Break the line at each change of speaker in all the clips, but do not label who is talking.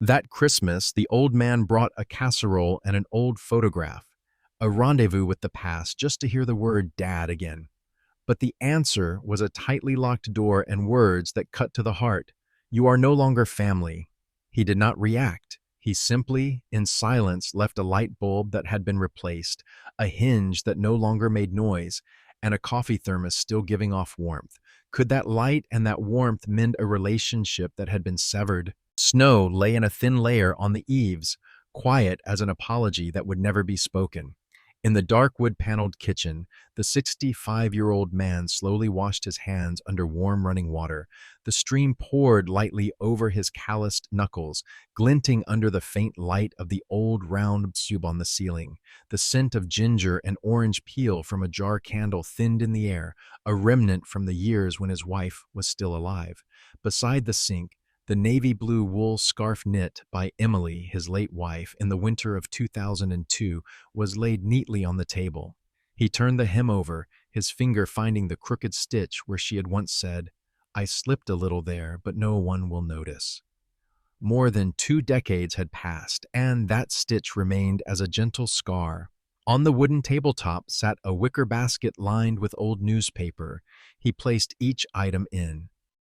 That Christmas, the old man brought a casserole and an old photograph, a rendezvous with the past just to hear the word dad again. But the answer was a tightly locked door and words that cut to the heart. You are no longer family. He did not react. He simply, in silence, left a light bulb that had been replaced, a hinge that no longer made noise, and a coffee thermos still giving off warmth. Could that light and that warmth mend a relationship that had been severed? Snow lay in a thin layer on the eaves, quiet as an apology that would never be spoken. In the dark wood-paneled kitchen, the 65-year-old man slowly washed his hands under warm running water. The stream poured lightly over his calloused knuckles, glinting under the faint light of the old round tube on the ceiling. The scent of ginger and orange peel from a jar candle thinned in the air, a remnant from the years when his wife was still alive. Beside the sink, the navy blue wool scarf knit by Emily, his late wife, in the winter of 2002 was laid neatly on the table. He turned the hem over, his finger finding the crooked stitch where she had once said, "I slipped a little there, but no one will notice." More than 2 decades had passed, and that stitch remained as a gentle scar. On the wooden tabletop sat a wicker basket lined with old newspaper. He placed each item in.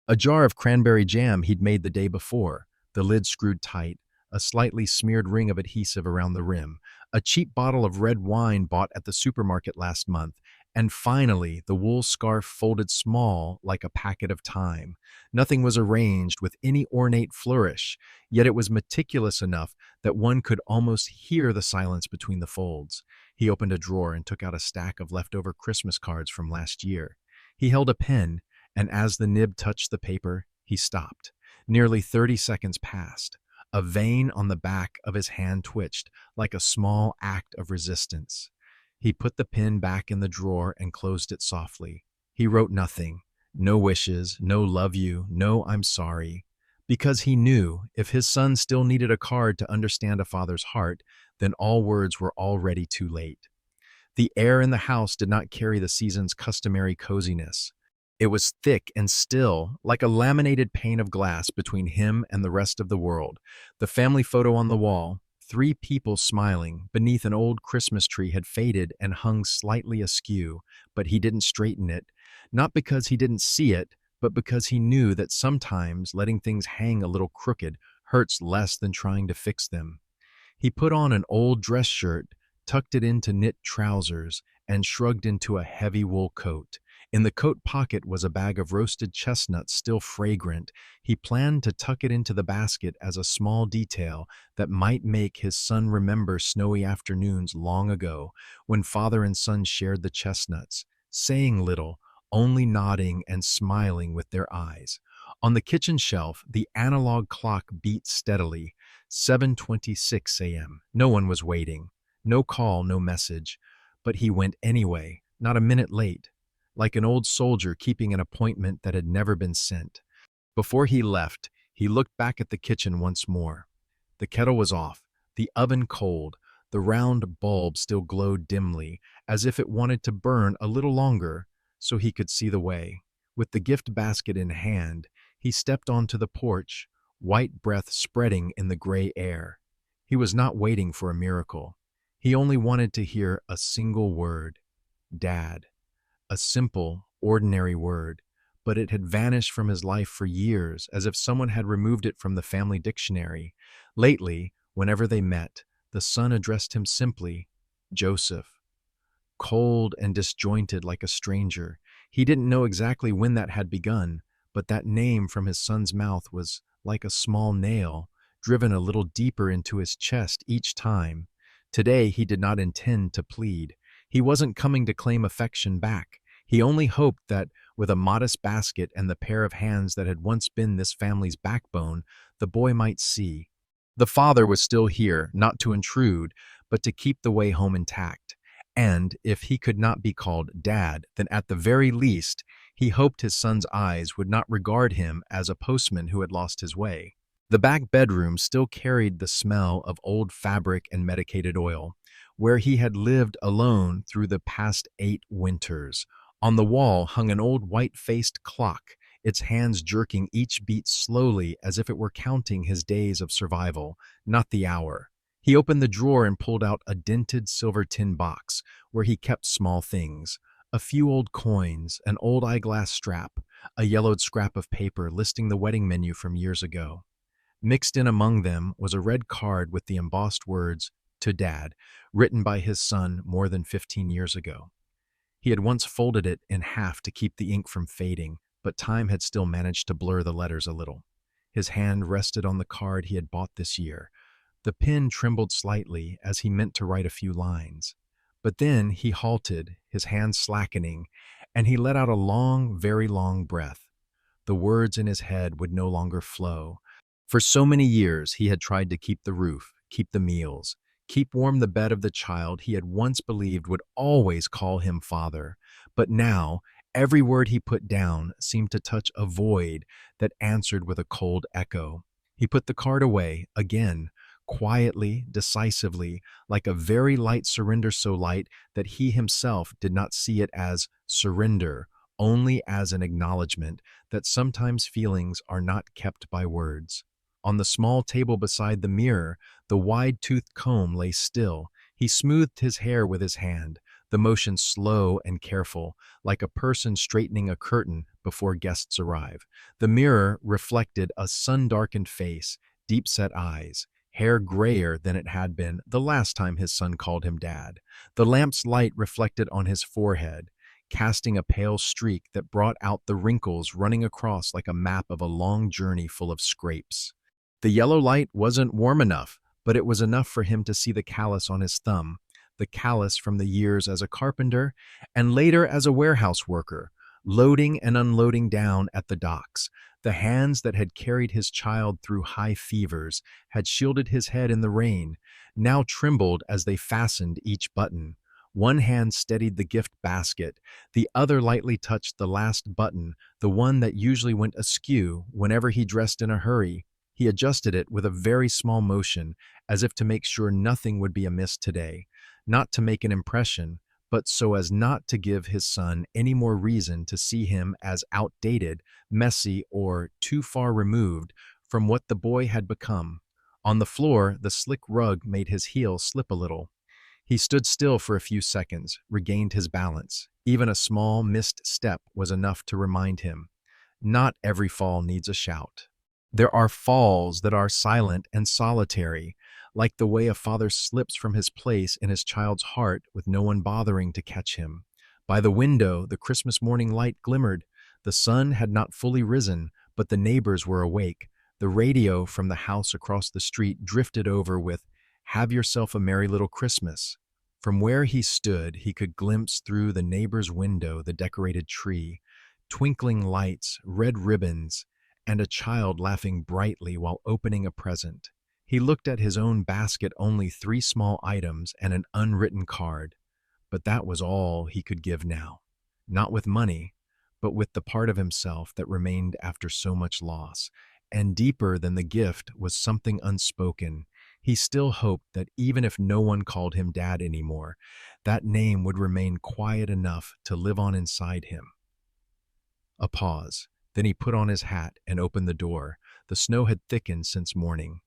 A jar of cranberry jam he'd made the day before, the lid screwed tight, a slightly smeared ring of adhesive around the rim, a cheap bottle of red wine bought at the supermarket last month, and finally the wool scarf folded small like a packet of thyme. Nothing was arranged with any ornate flourish, yet it was meticulous enough that one could almost hear the silence between the folds. He opened a drawer and took out a stack of leftover Christmas cards from last year. He held a pen, and as the nib touched the paper, he stopped. Nearly 30 seconds passed. A vein on the back of his hand twitched, like a small act of resistance. He put the pen back in the drawer and closed it softly. He wrote nothing. No wishes, no love you, no I'm sorry. Because he knew if his son still needed a card to understand a father's heart, then all words were already too late. The air in the house did not carry the season's customary coziness. It was thick and still, like a laminated pane of glass between him and the rest of the world. The family photo on the wall, 3 people smiling, beneath an old Christmas tree had faded and hung slightly askew, but he didn't straighten it, not because he didn't see it, but because he knew that sometimes letting things hang a little crooked hurts less than trying to fix them. He put on an old dress shirt, tucked it into knit trousers, and shrugged into a heavy wool coat. In the coat pocket was a bag of roasted chestnuts still fragrant. He planned to tuck it into the basket as a small detail that might make his son remember snowy afternoons long ago when father and son shared the chestnuts, saying little, only nodding and smiling with their eyes. On the kitchen shelf, the analog clock beat steadily, 7:26 a.m. No one was waiting. No call, no message. But he went anyway, not a minute late, like an old soldier keeping an appointment that had never been sent. Before he left, he looked back at the kitchen once more. The kettle was off, the oven cold, the round bulb still glowed dimly, as if it wanted to burn a little longer so he could see the way. With the gift basket in hand, he stepped onto the porch, white breath spreading in the gray air. He was not waiting for a miracle. He only wanted to hear a single word, Dad. A simple, ordinary word, but it had vanished from his life for years, as if someone had removed it from the family dictionary. Lately, whenever they met, the son addressed him simply, Joseph. Cold and disjointed like a stranger, he didn't know exactly when that had begun, but that name from his son's mouth was like a small nail, driven a little deeper into his chest each time. Today he did not intend to plead. He wasn't coming to claim affection back. He only hoped that, with a modest basket and the pair of hands that had once been this family's backbone, the boy might see. The father was still here, not to intrude, but to keep the way home intact. And, if he could not be called Dad, then at the very least, he hoped his son's eyes would not regard him as a postman who had lost his way. The back bedroom still carried the smell of old fabric and medicated oil, where he had lived alone through the past 8 winters. On the wall hung an old white-faced clock, its hands jerking each beat slowly as if it were counting his days of survival, not the hour. He opened the drawer and pulled out a dented silver tin box where he kept small things. A few old coins, an old eyeglass strap, a yellowed scrap of paper listing the wedding menu from years ago. Mixed in among them was a red card with the embossed words, "To Dad," written by his son more than 15 years ago. He had once folded it in half to keep the ink from fading, but time had still managed to blur the letters a little. His hand rested on the card he had bought this year. The pen trembled slightly as he meant to write a few lines. But then he halted, his hand slackening, and he let out a long, very long breath. The words in his head would no longer flow. For so many years he had tried to keep the roof, keep the meals, keep warm the bed of the child he had once believed would always call him father. But now, every word he put down seemed to touch a void that answered with a cold echo. He put the card away, again, quietly, decisively, like a very light surrender, so light that he himself did not see it as surrender, only as an acknowledgement that sometimes feelings are not kept by words. On the small table beside the mirror, the wide-toothed comb lay still. He smoothed his hair with his hand, the motion slow and careful, like a person straightening a curtain before guests arrive. The mirror reflected a sun-darkened face, deep-set eyes, hair grayer than it had been the last time his son called him Dad. The lamp's light reflected on his forehead, casting a pale streak that brought out the wrinkles running across like a map of a long journey full of scrapes. The yellow light wasn't warm enough, but it was enough for him to see the callus on his thumb, the callus from the years as a carpenter and later as a warehouse worker, loading and unloading down at the docks. The hands that had carried his child through high fevers, had shielded his head in the rain, now trembled as they fastened each button. One hand steadied the gift basket, the other lightly touched the last button, the one that usually went askew whenever he dressed in a hurry. He adjusted it with a very small motion, as if to make sure nothing would be amiss today, not to make an impression, but so as not to give his son any more reason to see him as outdated, messy, or too far removed from what the boy had become. On the floor, the slick rug made his heel slip a little. He stood still for a few seconds, regained his balance. Even a small, missed step was enough to remind him. Not every fall needs a shout. There are falls that are silent and solitary, like the way a father slips from his place in his child's heart with no one bothering to catch him. By the window, the Christmas morning light glimmered. The sun had not fully risen, but the neighbors were awake. The radio from the house across the street drifted over with, "Have yourself a merry little Christmas." From where he stood, he could glimpse through the neighbor's window the decorated tree, twinkling lights, red ribbons, and a child laughing brightly while opening a present. He looked at his own basket, only 3 small items and an unwritten card. But that was all he could give now. Not with money, but with the part of himself that remained after so much loss. And deeper than the gift was something unspoken. He still hoped that even if no one called him Dad anymore, that name would remain quiet enough to live on inside him. A pause. Then he put on his hat and opened the door. The snow had thickened since morning.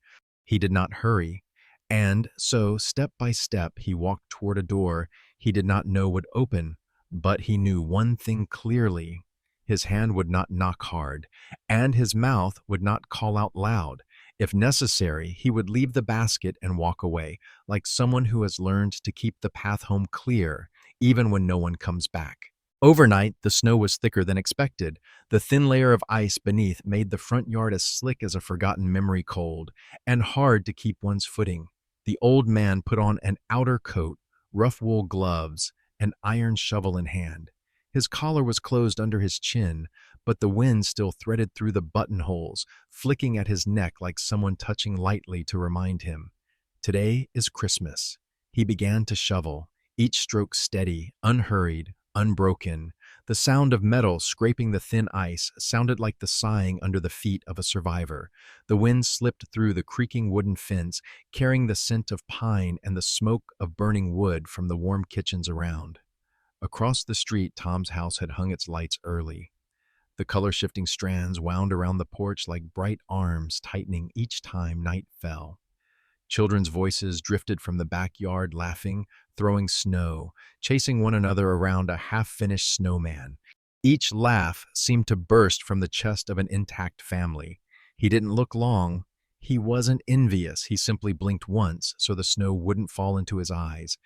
He did not hurry, and so, step by step, he walked toward a door he did not know would open, but he knew one thing clearly. His hand would not knock hard, and his mouth would not call out loud. If necessary, he would leave the basket and walk away, like someone who has learned to keep the path home clear, even when no one comes back. Overnight, the snow was thicker than expected. The thin layer of ice beneath made the front yard as slick as a forgotten memory, cold and hard to keep one's footing. The old man put on an outer coat, rough wool gloves, an iron shovel in hand. His collar was closed under his chin, but the wind still threaded through the buttonholes, flicking at his neck like someone touching lightly to remind him. Today is Christmas. He began to shovel, each stroke steady, unhurried, unbroken. The sound of metal scraping the thin ice sounded like the sighing under the feet of a survivor. The wind slipped through the creaking wooden fence, carrying the scent of pine and the smoke of burning wood from the warm kitchens around. Across the street, Tom's house had hung its lights early. The color-shifting strands wound around the porch like bright arms, tightening each time night fell. Children's voices drifted from the backyard, laughing, throwing snow, chasing one another around a half-finished snowman. Each laugh seemed to burst from the chest of an intact family. He didn't look long. He wasn't envious. He simply blinked once so the snow wouldn't fall into his eyes,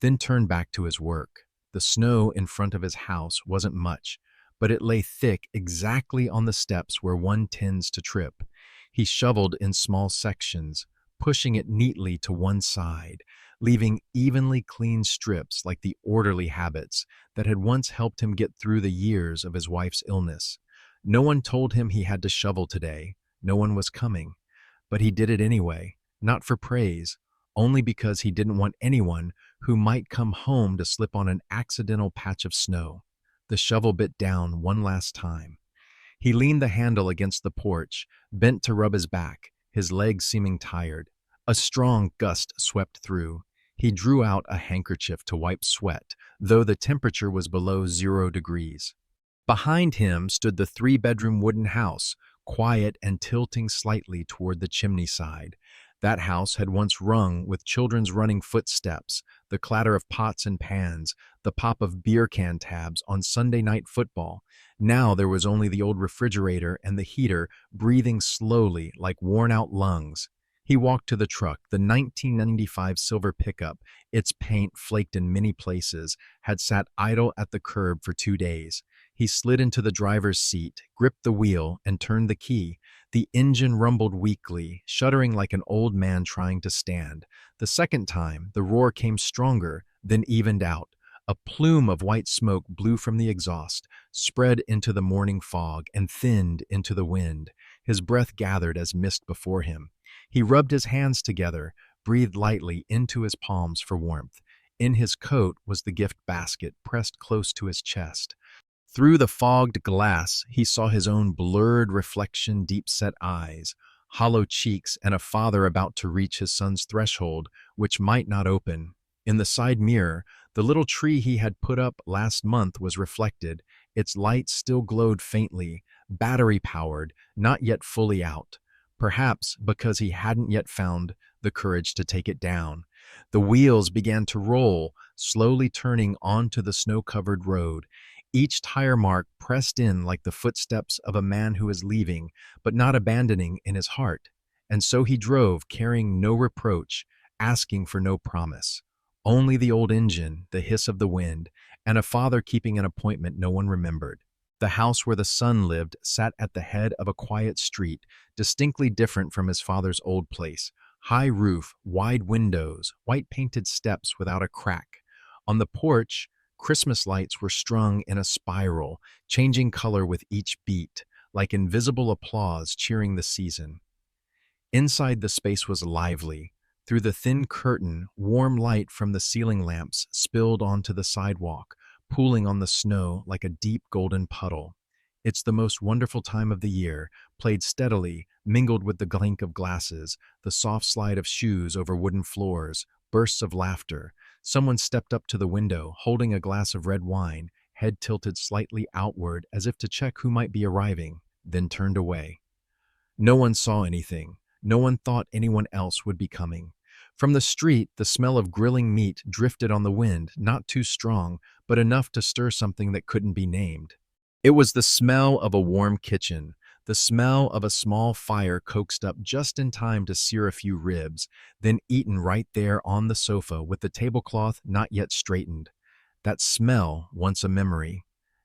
then turned back to his work. The snow in front of his house wasn't much, but it lay thick exactly on the steps where one tends to trip. He shoveled in small sections, pushing it neatly to one side, leaving evenly clean strips like the orderly habits that had once helped him get through the years of his wife's illness. No one told him he had to shovel today. No one was coming. But he did it anyway, not for praise, only because he didn't want anyone who might come home to slip on an accidental patch of snow. The shovel bit down one last time. He leaned the handle against the porch, bent to rub his back, his legs seeming tired. A strong gust swept through. He drew out a handkerchief to wipe sweat, though the temperature was below 0 degrees. Behind him stood the 3-bedroom wooden house, quiet and tilting slightly toward the chimney side. That house had once rung with children's running footsteps, the clatter of pots and pans, the pop of beer can tabs on Sunday night football. Now there was only the old refrigerator and the heater breathing slowly like worn-out lungs. He walked to the truck, the 1995 silver pickup, its paint flaked in many places, had sat idle at the curb for 2 days. He slid into the driver's seat, gripped the wheel, and turned the key. The engine rumbled weakly, shuddering like an old man trying to stand. The second time, the roar came stronger, then evened out. A plume of white smoke blew from the exhaust, spread into the morning fog, and thinned into the wind. His breath gathered as mist before him. He rubbed his hands together, breathed lightly into his palms for warmth. In his coat was the gift basket pressed close to his chest. Through the fogged glass, he saw his own blurred reflection, deep-set eyes, hollow cheeks, and a father about to reach his son's threshold, which might not open. In the side mirror, the little tree he had put up last month was reflected. Its light still glowed faintly, battery-powered, not yet fully out. Perhaps because he hadn't yet found the courage to take it down. The wheels began to roll, slowly turning onto the snow-covered road. Each tire mark pressed in like the footsteps of a man who is leaving, but not abandoning in his heart. And so he drove, carrying no reproach, asking for no promise. Only the old engine, the hiss of the wind, and a father keeping an appointment no one remembered. The house where the son lived sat at the head of a quiet street, distinctly different from his father's old place. High roof, wide windows, white-painted steps without a crack. On the porch, Christmas lights were strung in a spiral, changing color with each beat, like invisible applause cheering the season. Inside, the space was lively. Through the thin curtain, warm light from the ceiling lamps spilled onto the sidewalk, pooling on the snow like a deep golden puddle. It's the most wonderful time of the year, played steadily, mingled with the clink of glasses, the soft slide of shoes over wooden floors, bursts of laughter. Someone stepped up to the window, holding a glass of red wine, head tilted slightly outward as if to check who might be arriving, then turned away. No one saw anything. No one thought anyone else would be coming. From the street, the smell of grilling meat drifted on the wind, not too strong, but enough to stir something that couldn't be named. It was the smell of a warm kitchen, the smell of a small fire coaxed up just in time to sear a few ribs, then eaten right there on the sofa with the tablecloth not yet straightened. That smell, once a memory,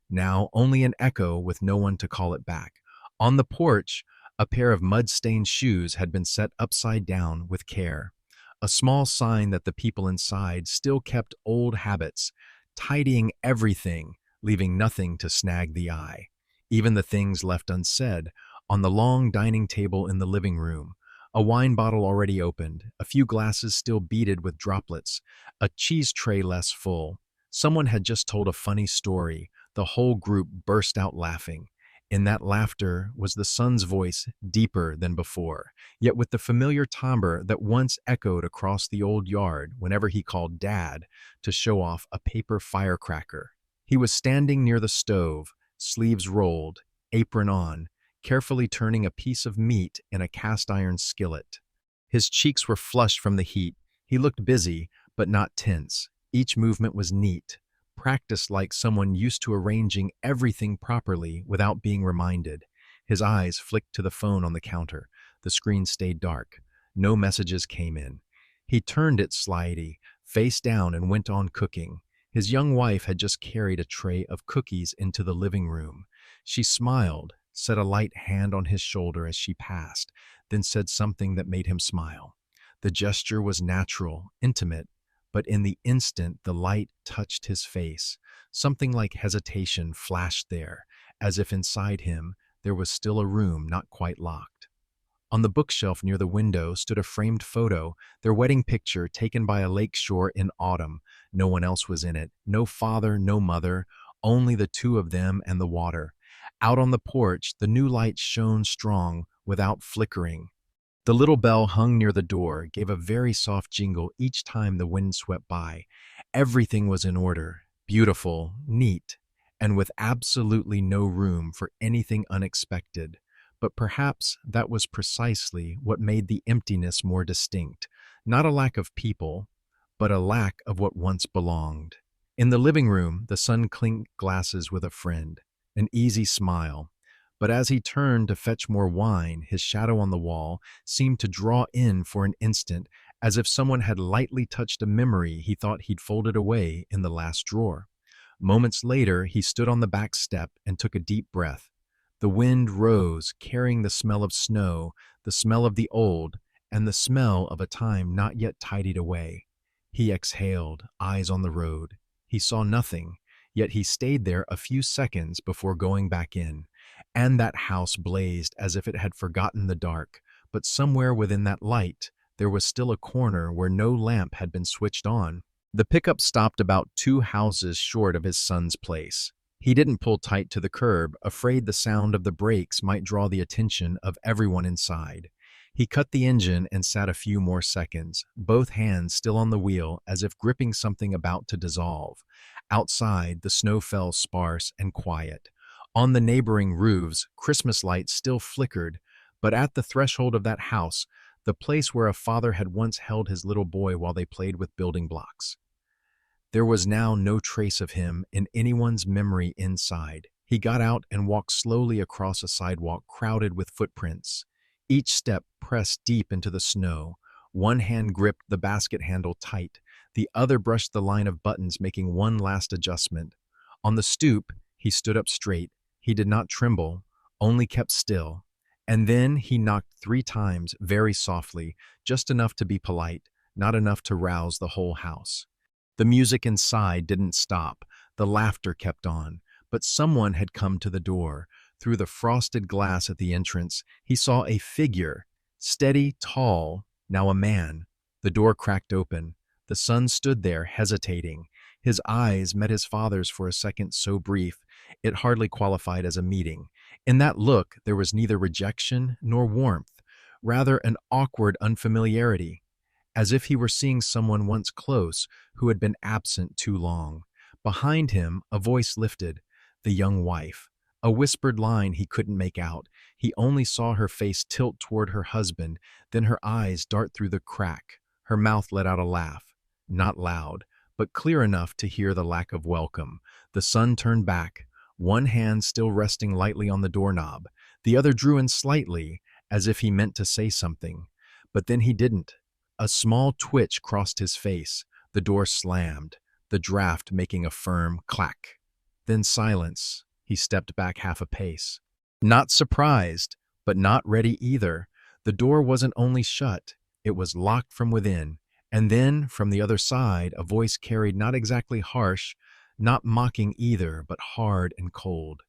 now only an echo with no one to call it back. On the porch, a pair of mud-stained shoes had been set upside down with care, a small sign that the people inside still kept old habits, tidying everything, leaving nothing to snag the eye. Even the things left unsaid, on the long dining table in the living room, a wine bottle already opened, a few glasses still beaded with droplets, a cheese tray less full. Someone had just told a funny story. The whole group burst out laughing. In that laughter was the son's voice, deeper than before, yet with the familiar timbre that once echoed across the old yard whenever he called Dad to show off a paper firecracker. He was standing near the stove, sleeves rolled, apron on, carefully turning a piece of meat in a cast-iron skillet. His cheeks were flushed from the heat. He looked busy, but not tense. Each movement was neat, practiced like someone used to arranging everything properly without being reminded. His eyes flicked to the phone on the counter. The screen stayed dark. No messages came in. He turned it slightly, face down, and went on cooking. His young wife had just carried a tray of cookies into the living room. She smiled, set a light hand on his shoulder as she passed, then said something that made him smile. The gesture was natural, intimate, but in the instant the light touched his face. Something like hesitation flashed there, as if inside him there was still a room not quite locked. On the bookshelf near the window stood a framed photo, their wedding picture taken by a lake shore in autumn. No one else was in it, no father, no mother, only the two of them and the water. Out on the porch, the new light shone strong, without flickering. The little bell hung near the door gave a very soft jingle each time the wind swept by. Everything was in order, beautiful, neat, and with absolutely no room for anything unexpected. But perhaps that was precisely what made the emptiness more distinct. Not a lack of people, but a lack of what once belonged. In the living room, the son clinked glasses with a friend, an easy smile. But as he turned to fetch more wine, his shadow on the wall seemed to draw in for an instant, as if someone had lightly touched a memory he thought he'd folded away in the last drawer. Moments later, he stood on the back step and took a deep breath. The wind rose, carrying the smell of snow, the smell of the old, and the smell of a time not yet tidied away. He exhaled, eyes on the road. He saw nothing, yet he stayed there a few seconds before going back in. And that house blazed as if it had forgotten the dark, but somewhere within that light, there was still a corner where no lamp had been switched on. The pickup stopped about 2 houses short of his son's place. He didn't pull tight to the curb, afraid the sound of the brakes might draw the attention of everyone inside. He cut the engine and sat a few more seconds, both hands still on the wheel as if gripping something about to dissolve. Outside, the snow fell sparse and quiet. On the neighboring roofs, Christmas lights still flickered, but at the threshold of that house, the place where a father had once held his little boy while they played with building blocks, there was now no trace of him in anyone's memory inside. He got out and walked slowly across a sidewalk crowded with footprints. Each step pressed deep into the snow. One hand gripped the basket handle tight. The other brushed the line of buttons, making one last adjustment. On the stoop, he stood up straight. He did not tremble, only kept still. And then he knocked 3 times, very softly, just enough to be polite, not enough to rouse the whole house. The music inside didn't stop. The laughter kept on. But someone had come to the door. Through the frosted glass at the entrance, he saw a figure, steady, tall, now a man. The door cracked open. The son stood there, hesitating. His eyes met his father's for a second so brief, it hardly qualified as a meeting. In that look, there was neither rejection nor warmth, rather an awkward unfamiliarity, as if he were seeing someone once close who had been absent too long. Behind him, a voice lifted, the young wife. A whispered line he couldn't make out. He only saw her face tilt toward her husband, then her eyes dart through the crack. Her mouth let out a laugh, not loud, but clear enough to hear the lack of welcome. The son turned back, one hand still resting lightly on the doorknob. The other drew in slightly, as if he meant to say something. But then he didn't. A small twitch crossed his face. The door slammed, the draft making a firm clack. Then silence. He stepped back half a pace. Not surprised, but not ready either. The door wasn't only shut, it was locked from within. And then, from the other side, a voice carried not exactly harsh, not mocking either, but hard and cold.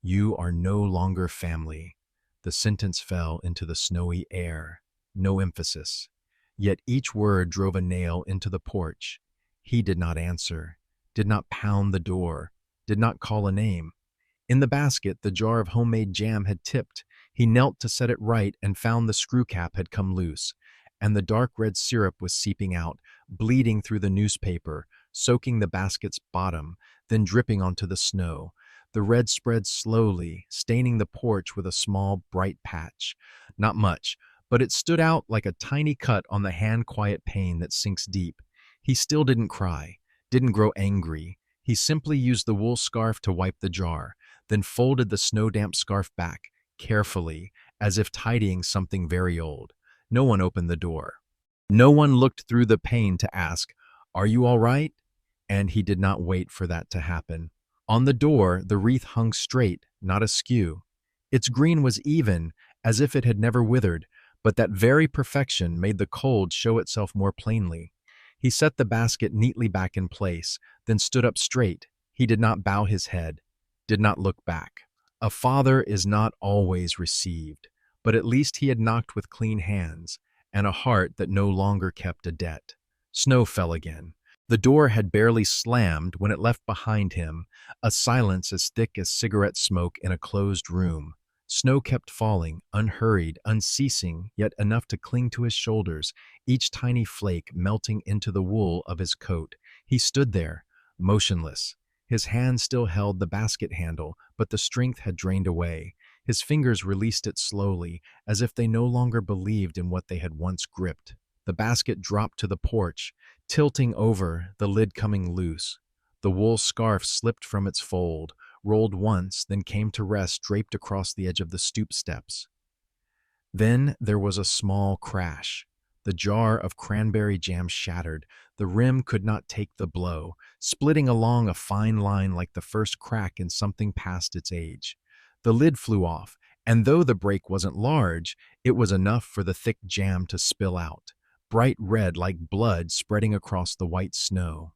You are no longer family. The sentence fell into the snowy air. No emphasis. Yet each word drove a nail into the porch. He did not answer, did not pound the door, did not call a name. In the basket, the jar of homemade jam had tipped. He knelt to set it right and found the screw cap had come loose, and the dark red syrup was seeping out, bleeding through the newspaper, soaking the basket's bottom, then dripping onto the snow. The red spread slowly, staining the porch with a small, bright patch. Not much, but it stood out like a tiny cut on the hand-quiet pain that sinks deep. He still didn't cry, didn't grow angry. He simply used the wool scarf to wipe the jar, then folded the snow-damp scarf back, carefully, as if tidying something very old. No one opened the door. No one looked through the pane to ask, "Are you all right?" And he did not wait for that to happen. On the door, the wreath hung straight, not askew. Its green was even, as if it had never withered, but that very perfection made the cold show itself more plainly. He set the basket neatly back in place, then stood up straight. He did not bow his head, did not look back. A father is not always received, but at least he had knocked with clean hands, and a heart that no longer kept a debt. Snow fell again. The door had barely slammed when it left behind him a silence as thick as cigarette smoke in a closed room. Snow kept falling, unhurried, unceasing, yet enough to cling to his shoulders, each tiny flake melting into the wool of his coat. He stood there, motionless. His hand still held the basket handle, but the strength had drained away. His fingers released it slowly, as if they no longer believed in what they had once gripped. The basket dropped to the porch, tilting over, the lid coming loose. The wool scarf slipped from its fold, rolled once, then came to rest draped across the edge of the stoop steps. Then there was a small crash. The jar of cranberry jam shattered. The rim could not take the blow, splitting along a fine line like the first crack in something past its age. The lid flew off, and though the break wasn't large, it was enough for the thick jam to spill out, bright red like blood spreading across the white snow.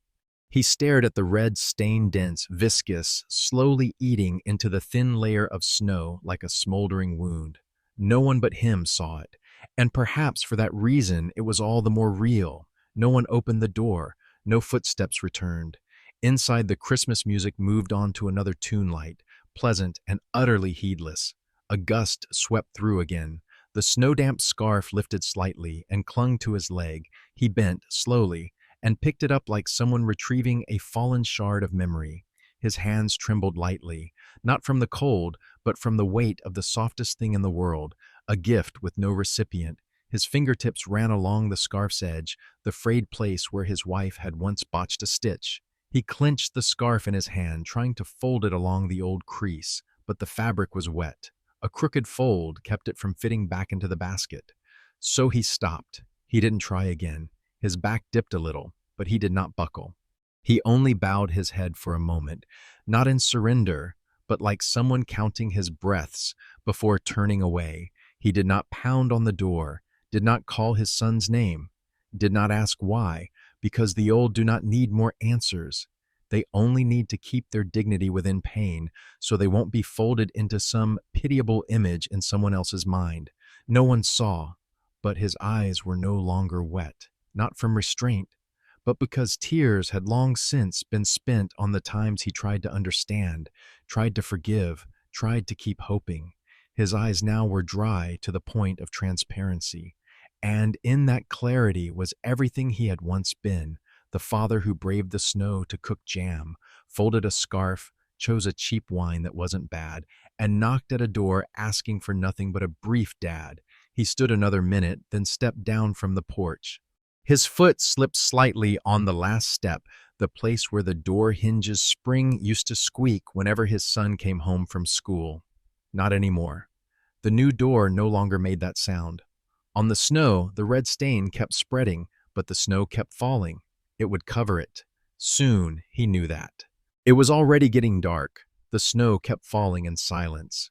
He stared at the red stain dense, viscous, slowly eating into the thin layer of snow like a smoldering wound. No one but him saw it, and perhaps for that reason it was all the more real. No one opened the door, no footsteps returned. Inside, the Christmas music moved on to another tune light, pleasant and utterly heedless. A gust swept through again. The snow-damp scarf lifted slightly and clung to his leg. He bent, slowly, and picked it up like someone retrieving a fallen shard of memory. His hands trembled lightly, not from the cold, but from the weight of the softest thing in the world, a gift with no recipient. His fingertips ran along the scarf's edge, the frayed place where his wife had once botched a stitch. He clenched the scarf in his hand, trying to fold it along the old crease, but the fabric was wet. A crooked fold kept it from fitting back into the basket. So he stopped. He didn't try again. His back dipped a little, but he did not buckle. He only bowed his head for a moment, not in surrender, but like someone counting his breaths before turning away. He did not pound on the door, did not call his son's name, did not ask why, because the old do not need more answers. They only need to keep their dignity within pain, so they won't be folded into some pitiable image in someone else's mind. No one saw, but his eyes were no longer wet, not from restraint, but because tears had long since been spent on the times he tried to understand, tried to forgive, tried to keep hoping. His eyes now were dry to the point of transparency, and in that clarity was everything he had once been, the father who braved the snow to cook jam, folded a scarf, chose a cheap wine that wasn't bad, and knocked at a door asking for nothing but a brief dad. He stood another minute, then stepped down from the porch. His foot slipped slightly on the last step, the place where the door hinges spring used to squeak whenever his son came home from school. Not anymore. The new door no longer made that sound. On the snow, the red stain kept spreading, but the snow kept falling. It would cover it. Soon, he knew that. It was already getting dark. The snow kept falling in silence.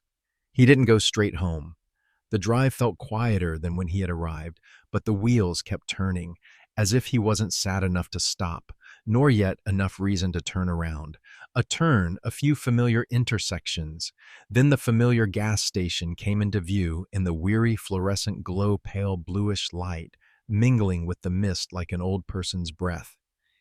He didn't go straight home. The drive felt quieter than when he had arrived, but the wheels kept turning, as if he wasn't sad enough to stop, nor yet enough reason to turn around. A turn, a few familiar intersections. Then the familiar gas station came into view in the weary fluorescent glow pale bluish light, mingling with the mist like an old person's breath.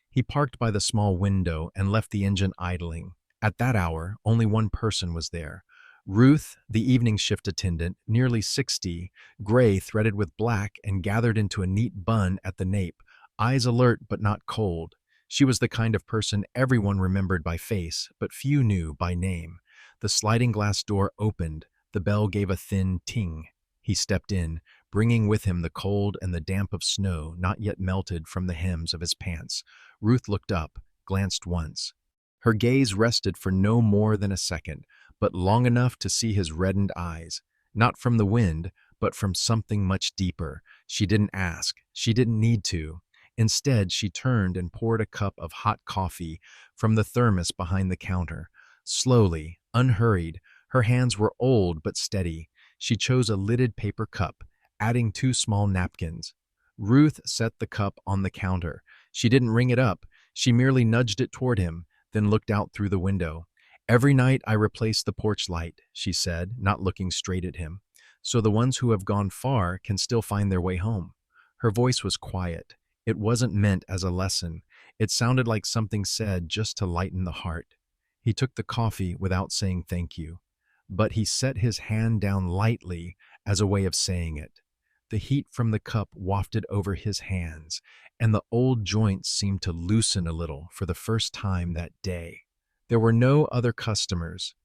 He parked by the small window and left the engine idling. At that hour, only one person was there. Ruth, the evening shift attendant, nearly 60, gray threaded with black and gathered into a neat bun at the nape, eyes alert but not cold. She was the kind of person everyone remembered by face, but few knew by name. The sliding glass door opened. The bell gave a thin ting. He stepped in, bringing with him the cold and the damp of snow not yet melted from the hems of his pants. Ruth looked up, glanced once. Her gaze rested for no more than a second, but long enough to see his reddened eyes, not from the wind, but from something much deeper. She didn't ask. She didn't need to. Instead, she turned and poured a cup of hot coffee from the thermos behind the counter. Slowly, unhurried, her hands were old but steady. She chose a lidded paper cup, adding 2 small napkins. Ruth set the cup on the counter. She didn't ring it up. She merely nudged it toward him, then looked out through the window. "Every night I replace the porch light," she said, not looking straight at him, "so the ones who have gone far can still find their way home." Her voice was quiet. It wasn't meant as a lesson. It sounded like something said just to lighten the heart. He took the coffee without saying thank you, but he set his hand down lightly as a way of saying it. The heat from the cup wafted over his hands, and the old joints seemed to loosen a little for the first time that day. There were no other customers.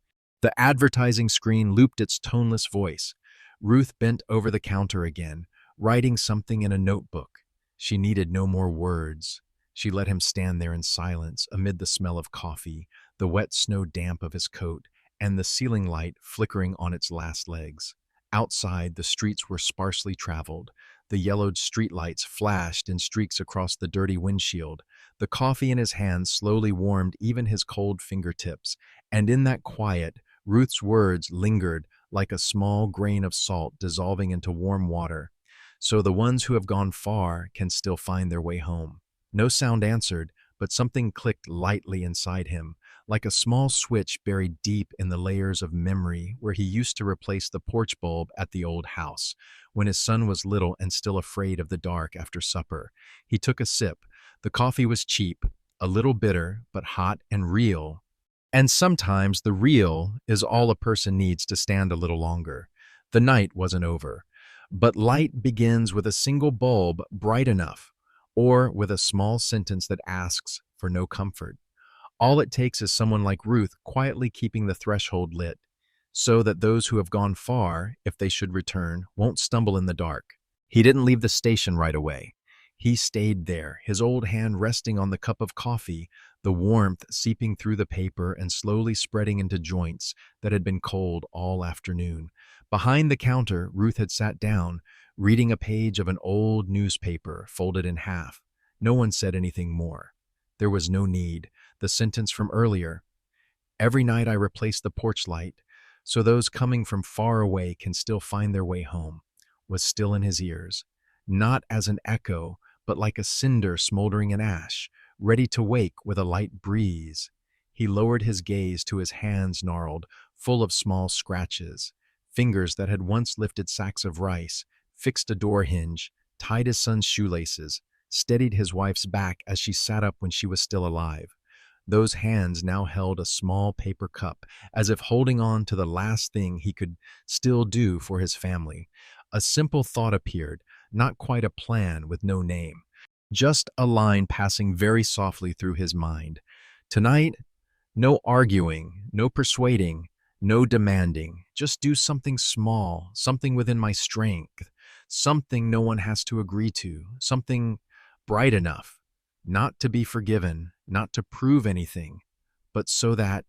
The advertising screen looped its toneless voice. Ruth bent over the counter again, writing something in a notebook. She needed no more words. She let him stand there in silence amid the smell of coffee, the wet snow damp of his coat, and the ceiling light flickering on its last legs. Outside, the streets were sparsely traveled. The yellowed streetlights flashed in streaks across the dirty windshield. The coffee in his hands slowly warmed even his cold fingertips, and in that quiet, Ruth's words lingered like a small grain of salt dissolving into warm water. "So the ones who have gone far can still find their way home." No sound answered, but something clicked lightly inside him, like a small switch buried deep in the layers of memory where he used to replace the porch bulb at the old house, when his son was little and still afraid of the dark after supper. He took a sip. The coffee was cheap, a little bitter, but hot and real. And sometimes the real is all a person needs to stand a little longer. The night wasn't over. But light begins with a single bulb bright enough, or with a small sentence that asks for no comfort. All it takes is someone like Ruth quietly keeping the threshold lit, so that those who have gone far, if they should return, won't stumble in the dark. He didn't leave the station right away. He stayed there, his old hand resting on the cup of coffee, the warmth seeping through the paper and slowly spreading into joints that had been cold all afternoon. Behind the counter, Ruth had sat down, reading a page of an old newspaper folded in half. No one said anything more. There was no need. The sentence from earlier, "Every night I replace the porch light, so those coming from far away can still find their way home," was still in his ears, not as an echo, but like a cinder smoldering in ash, ready to wake with a light breeze. He lowered his gaze to his hands gnarled, full of small scratches. Fingers that had once lifted sacks of rice, fixed a door hinge, tied his son's shoelaces, steadied his wife's back as she sat up when she was still alive. Those hands now held a small paper cup, as if holding on to the last thing he could still do for his family. A simple thought appeared, not quite a plan with no name. Just a line passing very softly through his mind. Tonight, no arguing, no persuading, no demanding. Just do something small, something within my strength, something no one has to agree to, something bright enough, not to be forgiven, not to prove anything, but so that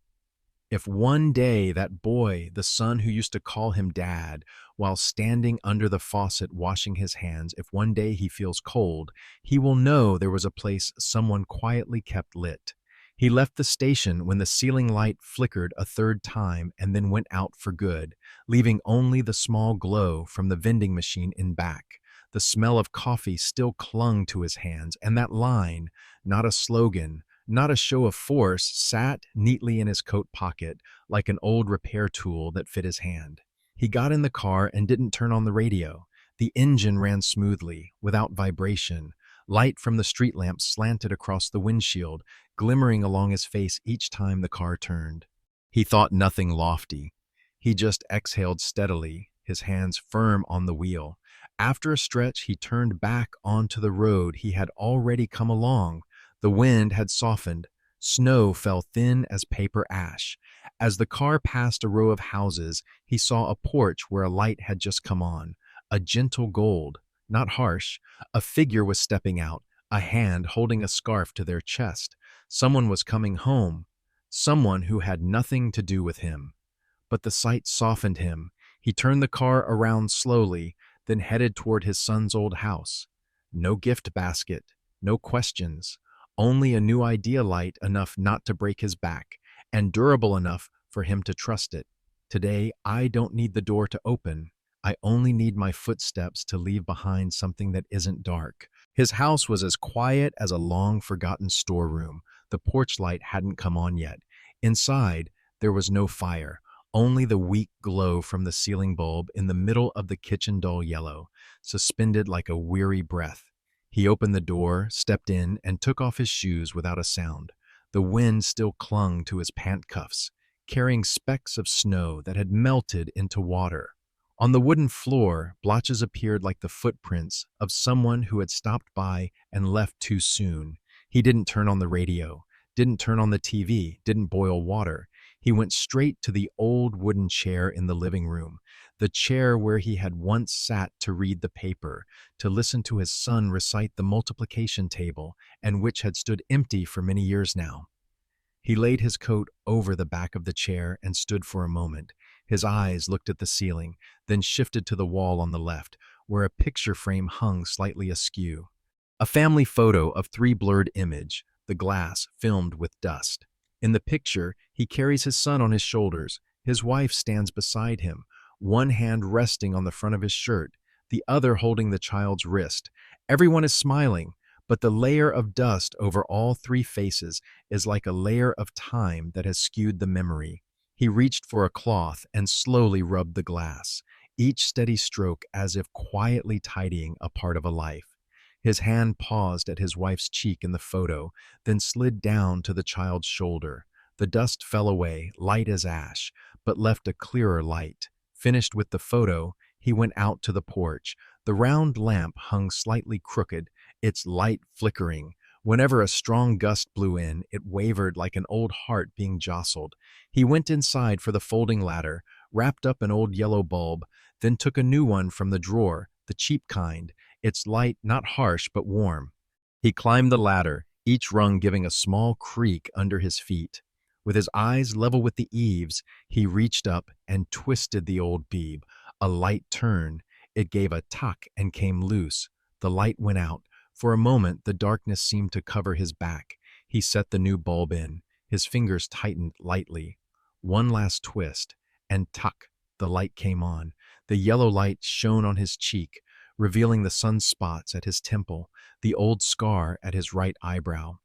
if one day that boy, the son who used to call him dad, while standing under the faucet washing his hands, if one day he feels cold, he will know there was a place someone quietly kept lit. He left the station when the ceiling light flickered a third time and then went out for good, leaving only the small glow from the vending machine in back. The smell of coffee still clung to his hands, and that line, not a slogan, not a show of force, sat neatly in his coat pocket like an old repair tool that fit his hand. He got in the car and didn't turn on the radio. The engine ran smoothly, without vibration. Light from the street lamp slanted across the windshield, glimmering along his face each time the car turned. He thought nothing lofty. He just exhaled steadily, his hands firm on the wheel. After a stretch, he turned back onto the road he had already come along. The wind had softened. Snow fell thin as paper ash. As the car passed a row of houses, he saw a porch where a light had just come on. A gentle gold, not harsh. A figure was stepping out, a hand holding a scarf to their chest. Someone was coming home. Someone who had nothing to do with him. But the sight softened him. He turned the car around slowly, then headed toward his son's old house. No gift basket, no questions, only a new idea light enough not to break his back, and durable enough for him to trust it. Today, I don't need the door to open. I only need my footsteps to leave behind something that isn't dark. His house was as quiet as a long-forgotten storeroom. The porch light hadn't come on yet. Inside, there was no fire, only the weak glow from the ceiling bulb in the middle of the kitchen dull yellow, suspended like a weary breath. He opened the door, stepped in, and took off his shoes without a sound. The wind still clung to his pant cuffs, carrying specks of snow that had melted into water. On the wooden floor, blotches appeared like the footprints of someone who had stopped by and left too soon. He didn't turn on the radio, didn't turn on the TV, didn't boil water. He went straight to the old wooden chair in the living room, the chair where he had once sat to read the paper, to listen to his son recite the multiplication table, and which had stood empty for many years now. He laid his coat over the back of the chair and stood for a moment. His eyes looked at the ceiling, then shifted to the wall on the left, where a picture frame hung slightly askew. A family photo of three blurred image, the glass filmed with dust. In the picture, he carries his son on his shoulders. His wife stands beside him, one hand resting on the front of his shirt, the other holding the child's wrist. Everyone is smiling, but the layer of dust over all three faces is like a layer of time that has skewed the memory. He reached for a cloth and slowly rubbed the glass, each steady stroke as if quietly tidying a part of a life. His hand paused at his wife's cheek in the photo, then slid down to the child's shoulder. The dust fell away, light as ash, but left a clearer light. Finished with the photo, he went out to the porch. The round lamp hung slightly crooked, its light flickering. Whenever a strong gust blew in, it wavered like an old heart being jostled. He went inside for the folding ladder, wrapped up an old yellow bulb, then took a new one from the drawer, the cheap kind, its light not harsh but warm. He climbed the ladder, each rung giving a small creak under his feet. With his eyes level with the eaves, he reached up and twisted the old beeb. A light turn. It gave a tuck and came loose. The light went out. For a moment, the darkness seemed to cover his back. He set the new bulb in. His fingers tightened lightly. One last twist, and tuck, the light came on. The yellow light shone on his cheek, revealing the sunspots at his temple, the old scar at his right eyebrow.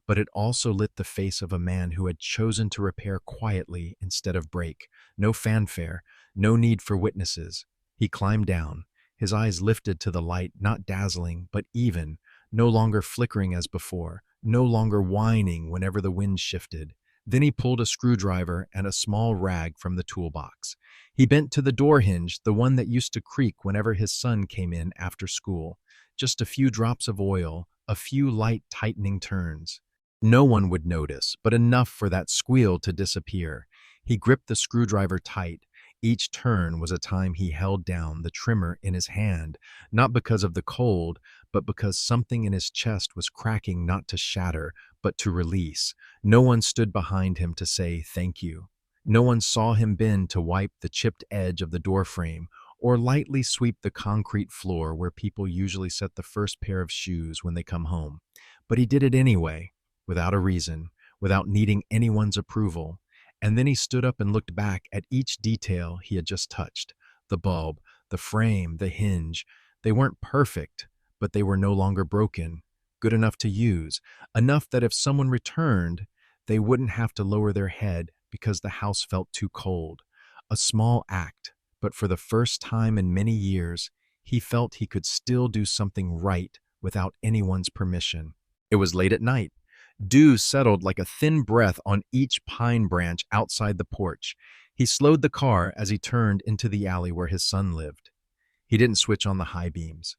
But it also lit the face of a man who had chosen to repair quietly instead of break. No fanfare, no need for witnesses. He climbed down, his eyes lifted to the light, not dazzling, but even, no longer flickering as before, no longer whining whenever the wind shifted. Then he pulled a screwdriver and a small rag from the toolbox. He bent to the door hinge, the one that used to creak whenever his son came in after school. Just a few drops of oil, a few light tightening turns. No one would notice, but enough for that squeal to disappear. He gripped the screwdriver tight. Each turn was a time he held down the trimmer in his hand, not because of the cold, but because something in his chest was cracking not to shatter, but to release. No one stood behind him to say thank you. No one saw him bend to wipe the chipped edge of the doorframe or lightly sweep the concrete floor where people usually set the first pair of shoes when they come home. But he did it anyway, without a reason, without needing anyone's approval. And then he stood up and looked back at each detail he had just touched. The bulb, the frame, the hinge. They weren't perfect, but they were no longer broken. Good enough to use. Enough that if someone returned, they wouldn't have to lower their head because the house felt too cold. A small act, but for the first time in many years, he felt he could still do something right without anyone's permission. It was late at night. Dew settled like a thin breath on each pine branch outside the porch. He slowed the car as he turned into the alley where his son lived. He didn't switch on the high beams.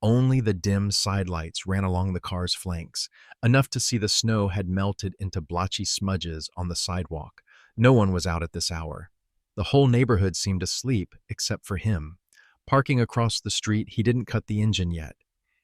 Only the dim sidelights ran along the car's flanks, enough to see the snow had melted into blotchy smudges on the sidewalk. No one was out at this hour. The whole neighborhood seemed asleep except for him. Parking across the street, he didn't cut the engine yet.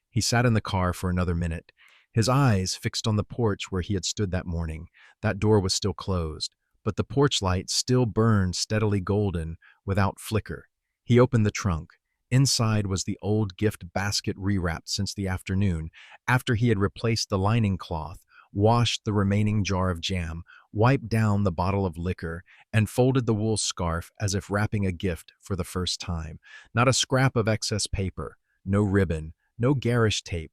He sat in the car for another minute, his eyes fixed on the porch where he had stood that morning. That door was still closed, but the porch light still burned steadily golden without flicker. He opened the trunk. Inside was the old gift basket rewrapped since the afternoon, after he had replaced the lining cloth, washed the remaining jar of jam, wiped down the bottle of liquor, and folded the wool scarf as if wrapping a gift for the first time. Not a scrap of excess paper, no ribbon, no garish tape.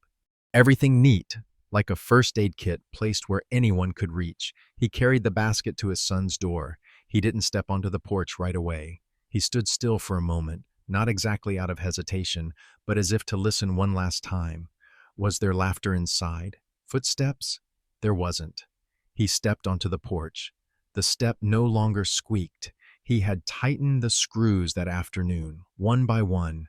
Everything neat, like a first aid kit placed where anyone could reach. He carried the basket to his son's door. He didn't step onto the porch right away. He stood still for a moment, not exactly out of hesitation, but as if to listen one last time. Was there laughter inside? Footsteps? There wasn't. He stepped onto the porch. The step no longer squeaked. He had tightened the screws that afternoon, one by one.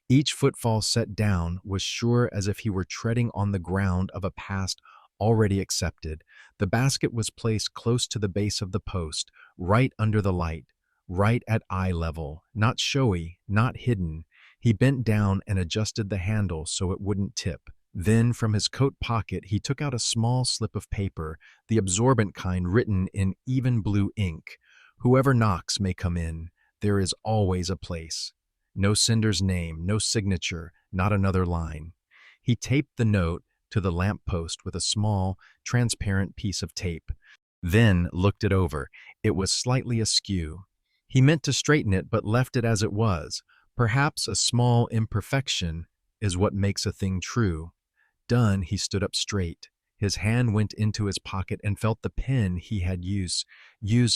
Each footfall set down was sure as if he were treading on the ground of a past already accepted. The basket was placed close to the base of the post, right under the light, right at eye level, not showy, not hidden. He bent down and adjusted the handle so it wouldn't tip. Then, from his coat pocket, he took out a small slip of paper, the absorbent kind written in even blue ink. Whoever knocks may come in. There is always a place. No sender's name, no signature, not another line. He taped the note to the lamppost with a small, transparent piece of tape, then looked it over. It was slightly askew. He meant to straighten it but left it as it was. Perhaps a small imperfection is what makes a thing true. Done, he stood up straight. His hand went into his pocket and felt the pen he had used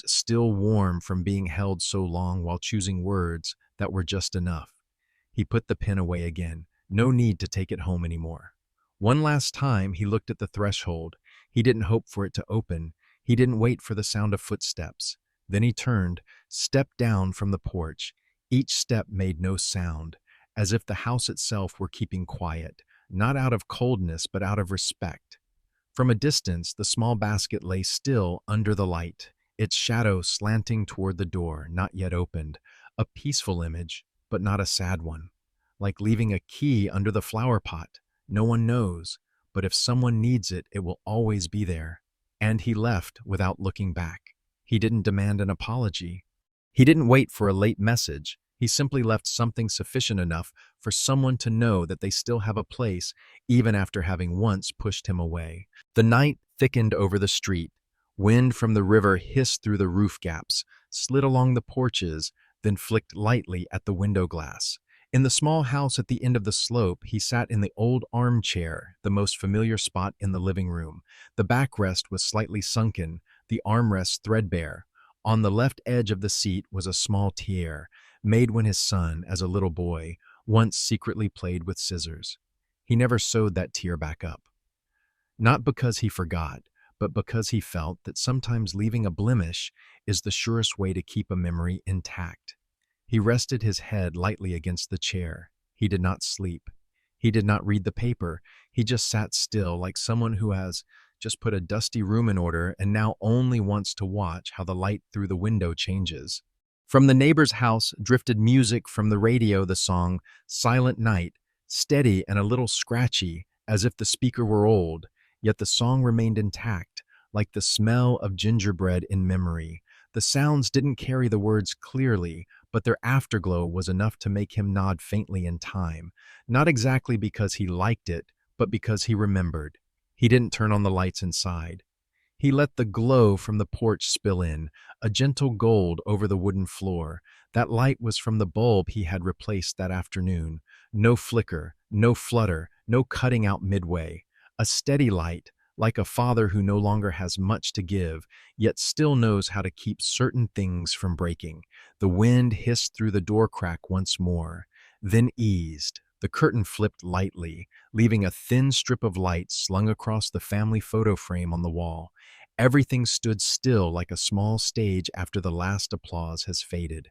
still warm from being held so long while choosing words that were just enough. He put the pen away again. No need to take it home anymore. One last time he looked at the threshold. He didn't hope for it to open. He didn't wait for the sound of footsteps. Then he turned, stepped down from the porch. Each step made no sound, as if the house itself were keeping quiet, not out of coldness but out of respect. From a distance, the small basket lay still under the light, its shadow slanting toward the door, not yet opened. A peaceful image, but not a sad one. Like leaving a key under the flower pot. No one knows, but if someone needs it, it will always be there. And he left without looking back. He didn't demand an apology. He didn't wait for a late message. He simply left something sufficient enough for someone to know that they still have a place, even after having once pushed him away. The night thickened over the street. Wind from the river hissed through the roof gaps, slid along the porches, then flicked lightly at the window glass. In the small house at the end of the slope, he sat in the old armchair, the most familiar spot in the living room. The backrest was slightly sunken, the armrest threadbare. On the left edge of the seat was a small tier, made when his son, as a little boy, once secretly played with scissors. He never sewed that tier back up. Not because he forgot, but because he felt that sometimes leaving a blemish is the surest way to keep a memory intact. He rested his head lightly against the chair. He did not sleep. He did not read the paper. He just sat still, like someone who has just put a dusty room in order and now only wants to watch how the light through the window changes. From the neighbor's house drifted music from the radio, the song Silent Night, steady and a little scratchy, as if the speaker were old, yet the song remained intact, like the smell of gingerbread in memory. The sounds didn't carry the words clearly, but their afterglow was enough to make him nod faintly in time, not exactly because he liked it, but because he remembered. He didn't turn on the lights inside. He let the glow from the porch spill in, a gentle gold over the wooden floor. That light was from the bulb he had replaced that afternoon. No flicker, no flutter, no cutting out midway. A steady light, like a father who no longer has much to give, yet still knows how to keep certain things from breaking. The wind hissed through the door crack once more, then eased. The curtain flipped lightly, leaving a thin strip of light slung across the family photo frame on the wall. Everything stood still like a small stage after the last applause has faded.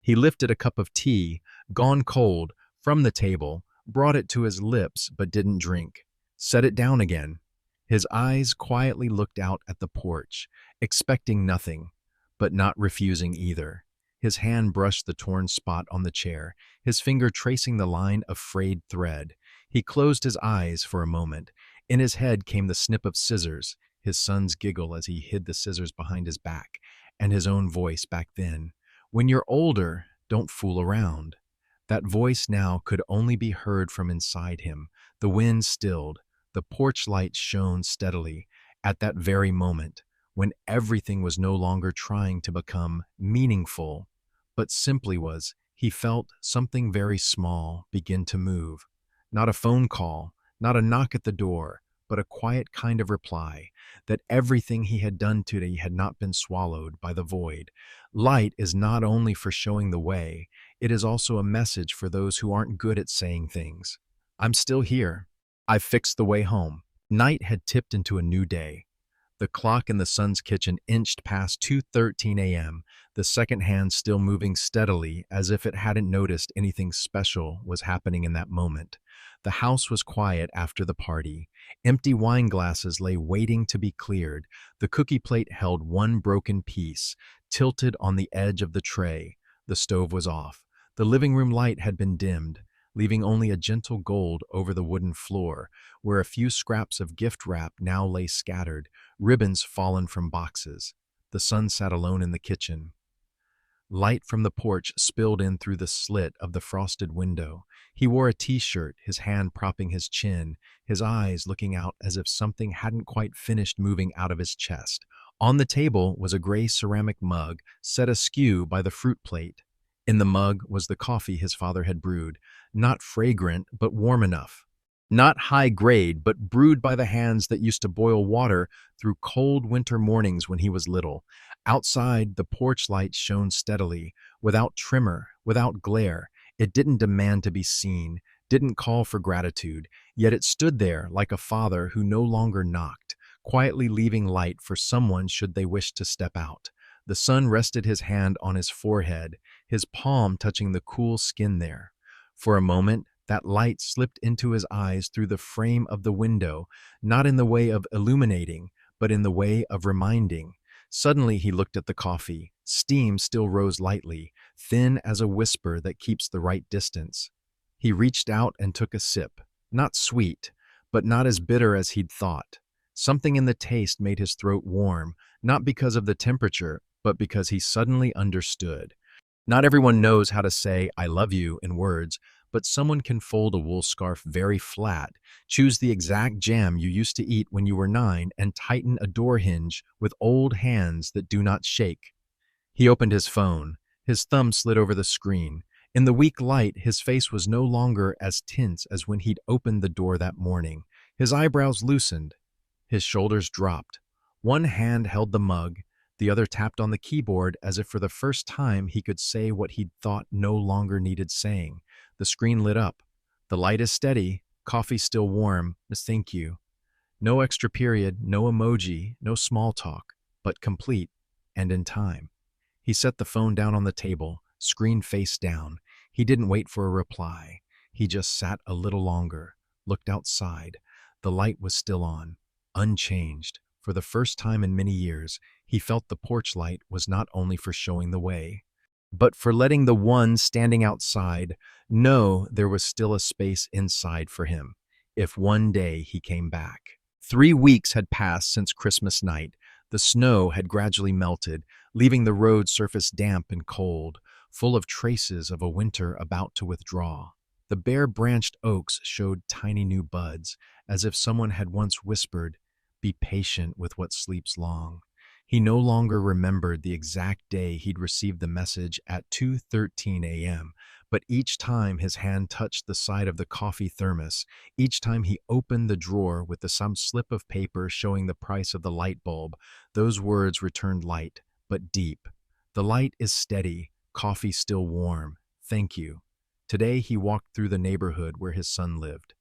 He lifted a cup of tea, gone cold, from the table, brought it to his lips but didn't drink, set it down again. His eyes quietly looked out at the porch, expecting nothing, but not refusing either. His hand brushed the torn spot on the chair, his finger tracing the line of frayed thread. He closed his eyes for a moment. In his head came the snip of scissors, his son's giggle as he hid the scissors behind his back, and his own voice back then. When you're older, don't fool around. That voice now could only be heard from inside him. The wind stilled. The porch light shone steadily. At that very moment, when everything was no longer trying to become meaningful, but simply was, he felt something very small begin to move. Not a phone call, not a knock at the door, but a quiet kind of reply that everything he had done today had not been swallowed by the void. Light is not only for showing the way, it is also a message for those who aren't good at saying things. I'm still here. I've fixed the way home. Night had tipped into a new day. The clock in the son's kitchen inched past 2:13 a.m., the second hand still moving steadily as if it hadn't noticed anything special was happening in that moment. The house was quiet after the party. Empty wine glasses lay waiting to be cleared. The cookie plate held one broken piece, tilted on the edge of the tray. The stove was off. The living room light had been dimmed, leaving only a gentle gold over the wooden floor, where a few scraps of gift wrap now lay scattered, ribbons fallen from boxes. The son sat alone in the kitchen. Light from the porch spilled in through the slit of the frosted window. He wore a t-shirt, his hand propping his chin, his eyes looking out as if something hadn't quite finished moving out of his chest. On the table was a gray ceramic mug, set askew by the fruit plate. In the mug was the coffee his father had brewed, not fragrant but warm enough. Not high grade, but brewed by the hands that used to boil water through cold winter mornings when he was little. Outside, the porch light shone steadily, without tremor, without glare. It didn't demand to be seen, didn't call for gratitude, yet it stood there like a father who no longer knocked, quietly leaving light for someone should they wish to step out. The son rested his hand on his forehead, his palm touching the cool skin there. For a moment, that light slipped into his eyes through the frame of the window, not in the way of illuminating, but in the way of reminding. Suddenly he looked at the coffee. Steam still rose lightly, thin as a whisper that keeps the right distance. He reached out and took a sip. Not sweet, but not as bitter as he'd thought. Something in the taste made his throat warm, not because of the temperature, but because he suddenly understood. Not everyone knows how to say "I love you" in words, but someone can fold a wool scarf very flat, choose the exact jam you used to eat when you were 9, and tighten a door hinge with old hands that do not shake. He opened his phone. His thumb slid over the screen. In the weak light, his face was no longer as tense as when he'd opened the door that morning. His eyebrows loosened. His shoulders dropped. One hand held the mug. The other tapped on the keyboard as if for the first time he could say what he'd thought no longer needed saying. The screen lit up. The light is steady. Coffee still warm. Thank you. No extra period, no emoji, no small talk, but complete and in time. He set the phone down on the table, screen face down. He didn't wait for a reply. He just sat a little longer, looked outside. The light was still on, unchanged. For the first time in many years, he felt the porch light was not only for showing the way, but for letting the one standing outside know there was still a space inside for him, if one day he came back. 3 weeks had passed since Christmas night. The snow had gradually melted, leaving the road surface damp and cold, full of traces of a winter about to withdraw. The bare-branched oaks showed tiny new buds, as if someone had once whispered, "Be patient with what sleeps long." He no longer remembered the exact day he'd received the message at 2:13 a.m., but each time his hand touched the side of the coffee thermos, each time he opened the drawer with some slip of paper showing the price of the light bulb, those words returned light, but deep. The light is steady, coffee still warm. Thank you. Today he walked through the neighborhood where his son lived.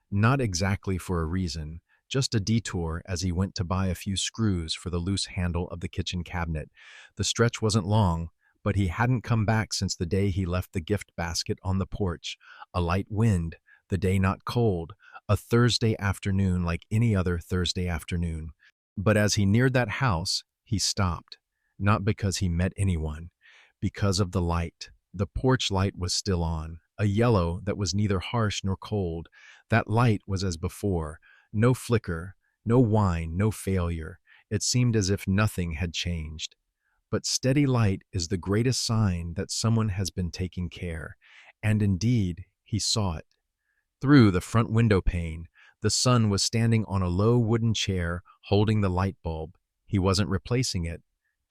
Not exactly for a reason, just a detour as he went to buy a few screws for the loose handle of the kitchen cabinet. The stretch wasn't long, but he hadn't come back since the day he left the gift basket on the porch. A light wind, the day not cold, a Thursday afternoon like any other Thursday afternoon. But as he neared that house, he stopped, not because he met anyone, because of the light. The porch light was still on, a yellow that was neither harsh nor cold. That light was as before, no flicker, no whine, no failure. It seemed as if nothing had changed. But steady light is the greatest sign that someone has been taking care, and indeed, he saw it. Through the front window pane, the son was standing on a low wooden chair holding the light bulb. He wasn't replacing it,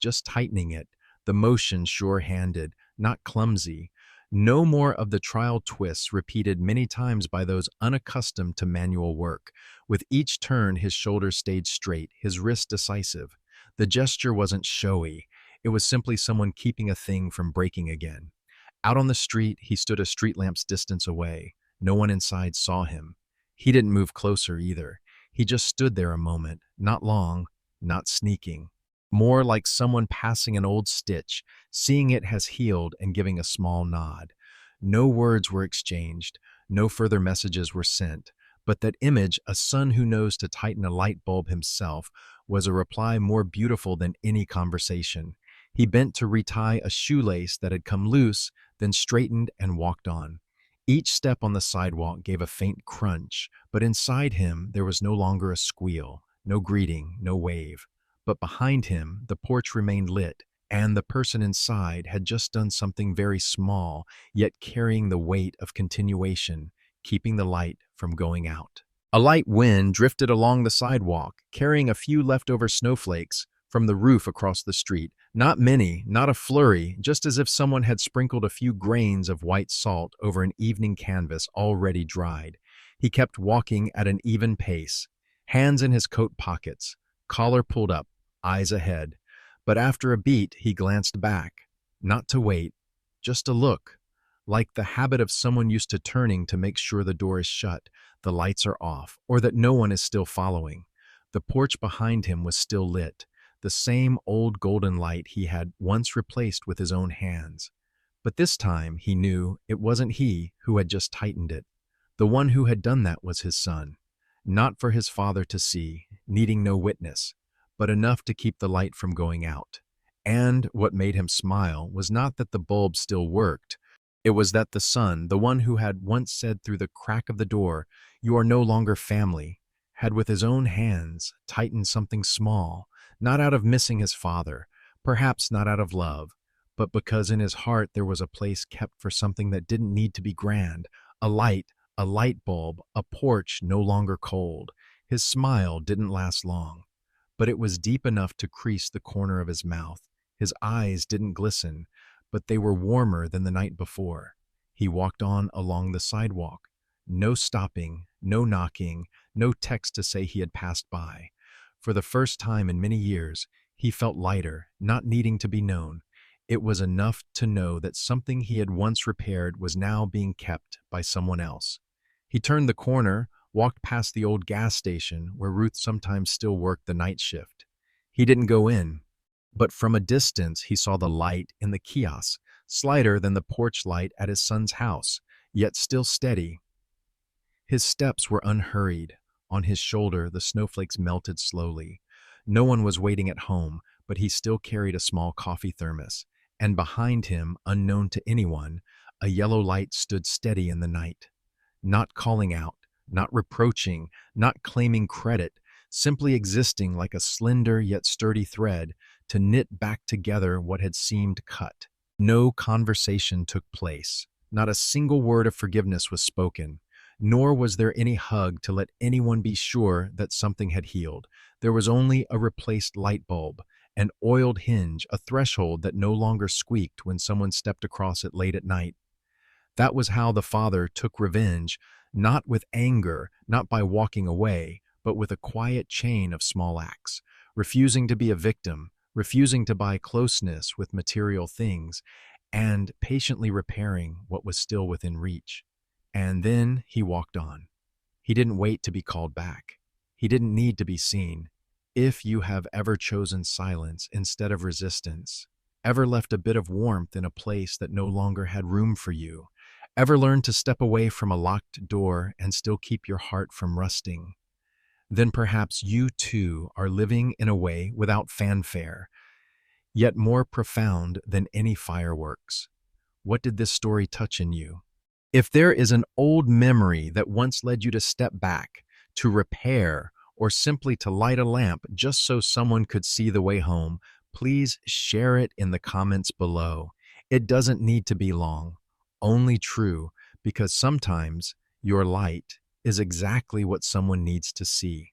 just tightening it, the motion sure-handed, not clumsy. No more of the trial twists repeated many times by those unaccustomed to manual work. With each turn, his shoulders stayed straight, his wrist decisive. The gesture wasn't showy. It was simply someone keeping a thing from breaking again. Out on the street, he stood a street lamp's distance away. No one inside saw him. He didn't move closer either. He just stood there a moment, not long, not sneaking. More like someone passing an old stitch, seeing it has healed and giving a small nod. No words were exchanged, no further messages were sent, but that image, a son who knows to tighten a light bulb himself, was a reply more beautiful than any conversation. He bent to retie a shoelace that had come loose, then straightened and walked on. Each step on the sidewalk gave a faint crunch, but inside him there was no longer a squeal, no greeting, no wave. But behind him, the porch remained lit, and the person inside had just done something very small, yet carrying the weight of continuation, keeping the light from going out. A light wind drifted along the sidewalk, carrying a few leftover snowflakes from the roof across the street. Not many, not a flurry, just as if someone had sprinkled a few grains of white salt over an evening canvas already dried. He kept walking at an even pace, hands in his coat pockets, collar pulled up, eyes ahead. But after a beat, he glanced back, not to wait, just to look, like the habit of someone used to turning to make sure the door is shut, the lights are off, or that no one is still following. The porch behind him was still lit, the same old golden light he had once replaced with his own hands. But this time, he knew, it wasn't he who had just tightened it. The one who had done that was his son, not for his father to see, needing no witness, but enough to keep the light from going out. And what made him smile was not that the bulb still worked. It was that the son, the one who had once said through the crack of the door, "You are no longer family," had with his own hands tightened something small, not out of missing his father, perhaps not out of love, but because in his heart there was a place kept for something that didn't need to be grand, a light bulb, a porch no longer cold. His smile didn't last long, but it was deep enough to crease the corner of his mouth. His eyes didn't glisten, but they were warmer than the night before. He walked on along the sidewalk. No stopping, no knocking, no text to say he had passed by. For the first time in many years, he felt lighter, not needing to be known. It was enough to know that something he had once repaired was now being kept by someone else. He turned the corner, walked past the old gas station where Ruth sometimes still worked the night shift. He didn't go in, but from a distance he saw the light in the kiosk, slighter than the porch light at his son's house, yet still steady. His steps were unhurried. On his shoulder, the snowflakes melted slowly. No one was waiting at home, but he still carried a small coffee thermos. And behind him, unknown to anyone, a yellow light stood steady in the night. Not calling out, not reproaching, not claiming credit, simply existing like a slender yet sturdy thread to knit back together what had seemed cut. No conversation took place. Not a single word of forgiveness was spoken. Nor was there any hug to let anyone be sure that something had healed. There was only a replaced light bulb, an oiled hinge, a threshold that no longer squeaked when someone stepped across it late at night. That was how the father took revenge, not with anger, not by walking away, but with a quiet chain of small acts, refusing to be a victim, refusing to buy closeness with material things, and patiently repairing what was still within reach. And then he walked on. He didn't wait to be called back. He didn't need to be seen. If you have ever chosen silence instead of resistance, ever left a bit of warmth in a place that no longer had room for you, Ever learned to step away from a locked door and still keep your heart from rusting? Then perhaps you too are living in a way without fanfare, yet more profound than any fireworks. What did this story touch in you? If there is an old memory that once led you to step back, to repair, or simply to light a lamp just so someone could see the way home, please share it in the comments below. It doesn't need to be long, only true, because sometimes your light is exactly what someone needs to see.